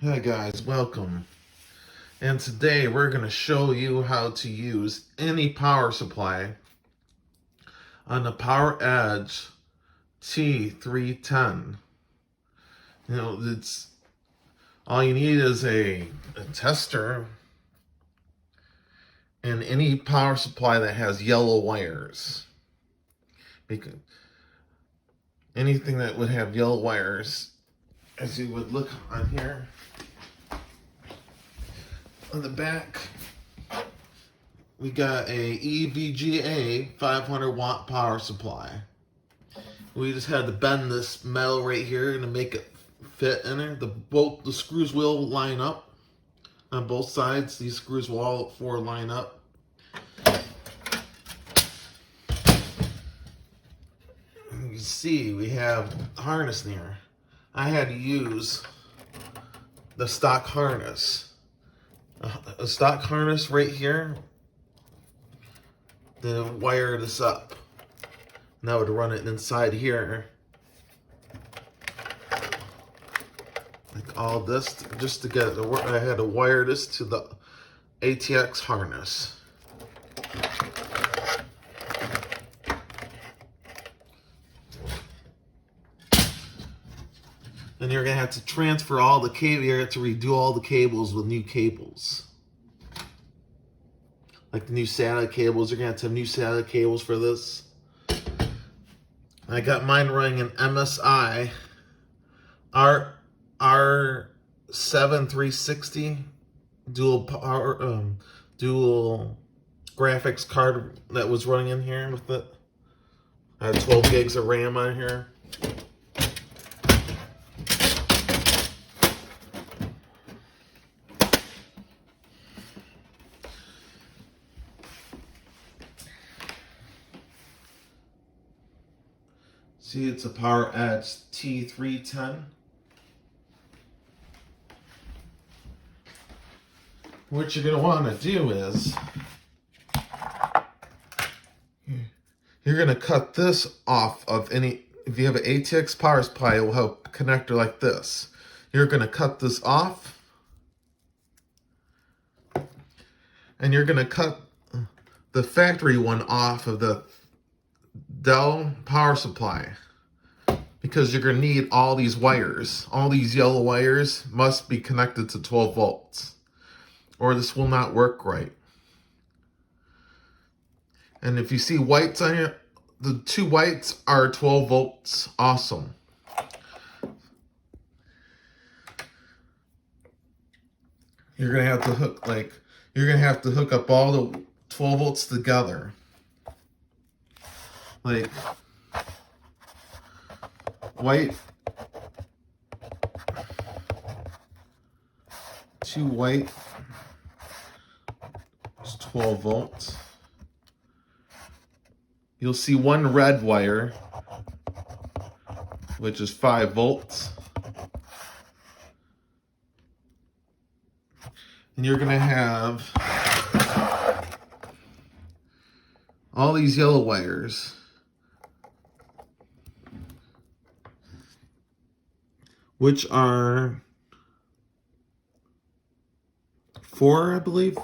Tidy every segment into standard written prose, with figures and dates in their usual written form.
Hi guys, welcome. And today we're going to show you how to use any power supply on the Poweredge T310. It's all you need is a tester and any power supply that has yellow wires. Because anything that would have yellow wires, as you would look on here, on the back, we got a EVGA 500 watt power supply. We just had to bend this metal right here to make it fit in there. The screws will line up on both sides. These screws will all four line up. You can see we have the harness here. I had to use the stock harness. A stock harness right here to wire this up. And I would run it inside here. Like all this, just to get it to work. I had to wire this to the Atx harness. And you're gonna have to transfer all the cable. You're gonna have to redo all the cables with new cables. Like the new satellite cables, you're gonna have to have new satellite cables for this. I got mine running an MSI R7360 dual power dual graphics card that was running in here with it. I had 12 gigs of RAM on here. See, it's a Poweredge T310. What you're going to want to do is you're going to cut this off of any, if you have an ATX power supply, it will have a connector like this. You're going to cut this off, and you're going to cut the factory one off of the Dell power supply, because you're going to need all these wires. All these yellow wires must be connected to 12 volts, or this will not work right. And if you see whites on here, the two whites are 12 volts. Awesome. You're gonna have to hook up all the 12 volts together. Like white, two white is 12 volts. You'll see one red wire, which is 5 volts. And you're going to have all these yellow wires, which are 4, I believe.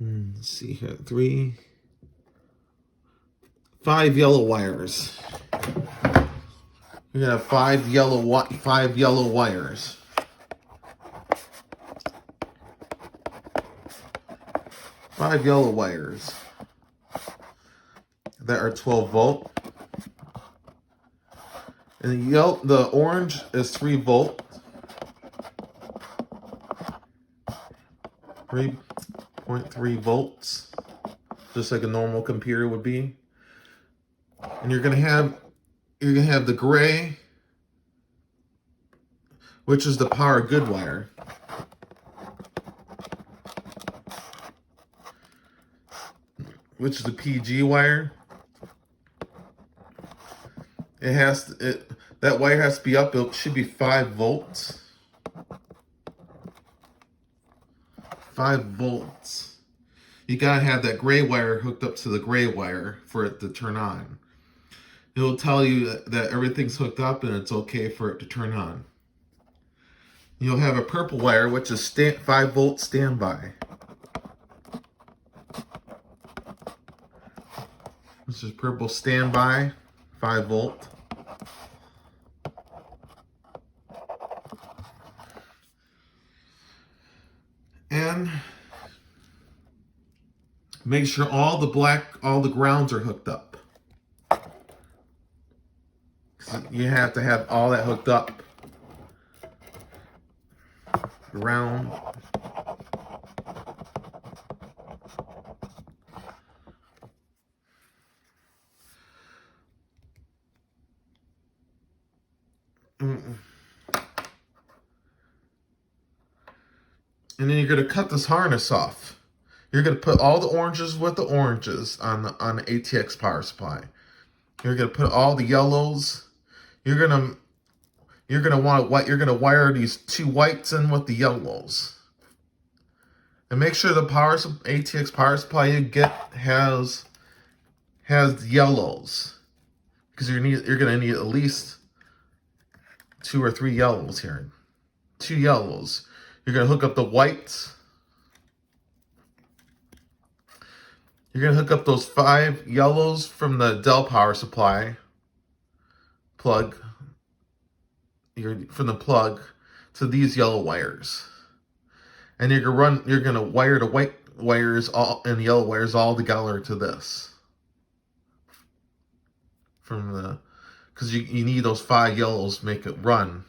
Let's see here, 5 yellow wires. You're gonna have 5 yellow wires. 5 yellow wires that are 12 volt. And the orange is 3 volt. 3.3 volts, just like a normal computer would be. And you're gonna have the gray, which is the power good wire. Which is the PG wire. That wire has to be up. It should be 5 volts. 5 volts. You gotta have that gray wire hooked up to the gray wire for it to turn on. It'll tell you that everything's hooked up and it's okay for it to turn on. You'll have a purple wire, which is 5-volt standby. This is purple standby, 5-volt. And make sure all the grounds are hooked up. You have to have all that hooked up. Ground. And then you're going to cut this harness off. You're going to put all the oranges with the oranges on the ATX power supply. You're going to put all the yellows. You're going to wire these 2 whites in with the yellows. And make sure the ATX power supply you get has yellows, because you're going to need at least 2 or 3 yellows here. 2 yellows. You're going to hook up the whites. You're going to hook up those 5 yellows from the Dell power supply plug. From the plug to these yellow wires. And you're going to wire the white wires and the yellow wires all together to this. Because you need those 5 yellows to make it run.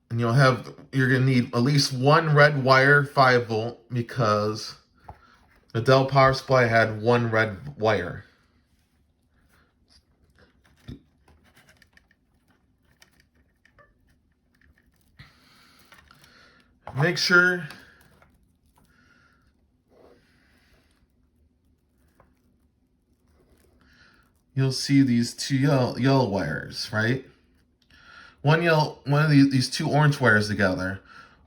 And you're going to need at least 1 red wire, 5-volt, because the Dell power supply had 1 red wire. Make sure you'll see these 2 yellow wires, right? One of these 2 orange wires together.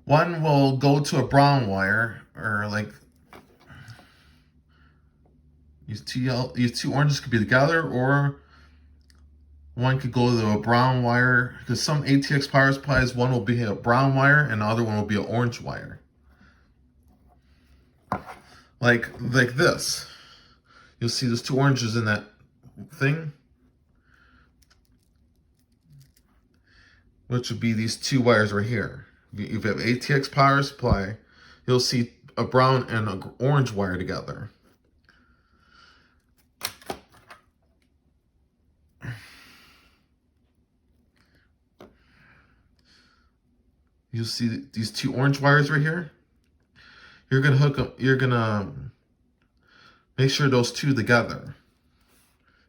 One will go to a brown wire, or like these 2 oranges could be together, or one could go to a brown wire, because some ATX power supplies, one will be a brown wire and the other one will be an orange wire. Like this. You'll see there's 2 oranges in that thing, which would be these 2 wires right here. If you have ATX power supply, you'll see a brown and an orange wire together. You'll see these 2 orange wires right here. You're gonna hook up. You're gonna make sure those 2 together,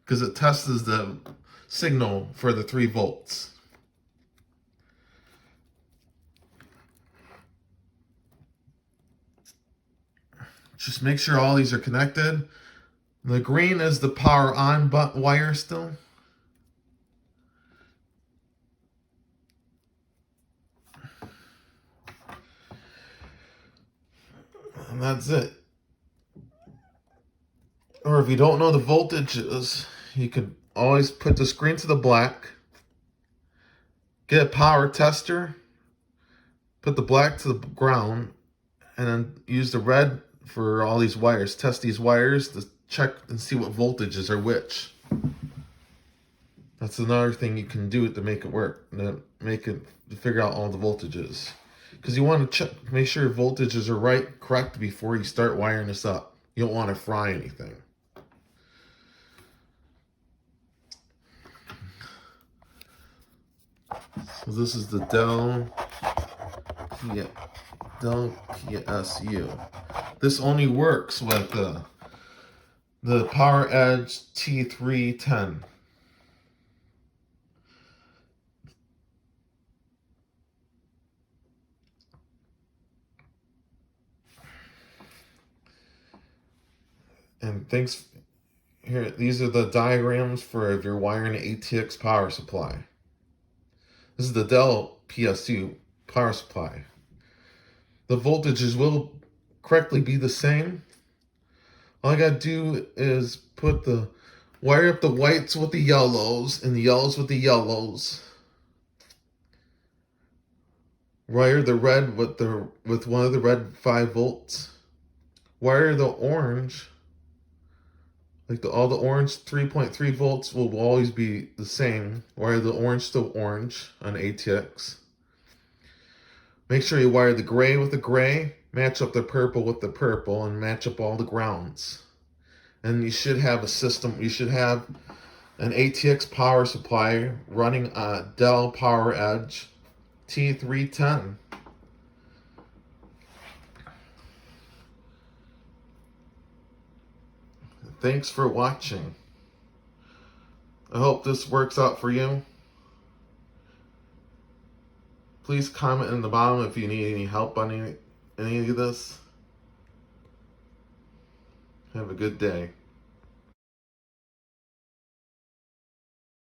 because it tests the signal for the 3 volts. Just make sure all these are connected. The green is the power on wire still. And that's it. Or if you don't know the voltages, you can always put the screen to the black, get a power tester, put the black to the ground, and then use the red for all these wires. Test these wires to check and see what voltages are which. That's another thing you can do to make it work, to figure out all the voltages. Because you want to make sure voltages are correct before you start wiring this up. You don't want to fry anything. So this is the Dell Psu. This only works with the Poweredge T310. And these are the diagrams for if you're wiring an ATX power supply. This is the Dell Psu power supply. The voltages will correctly be the same. All I gotta do is put the Wire up the whites with the yellows and the yellows with the yellows. Wire the red with one of the red 5 volts. Wire the orange, like all the orange 3.3 volts will always be the same. Wire the orange to orange on ATX. Make sure you wire the gray with the gray, match up the purple with the purple, and match up all the grounds. And you should have a system, you should have an ATX power supply running a Dell Poweredge T310. Thanks for watching. I hope this works out for you. Please comment in the bottom if you need any help on any of this. Have a good day.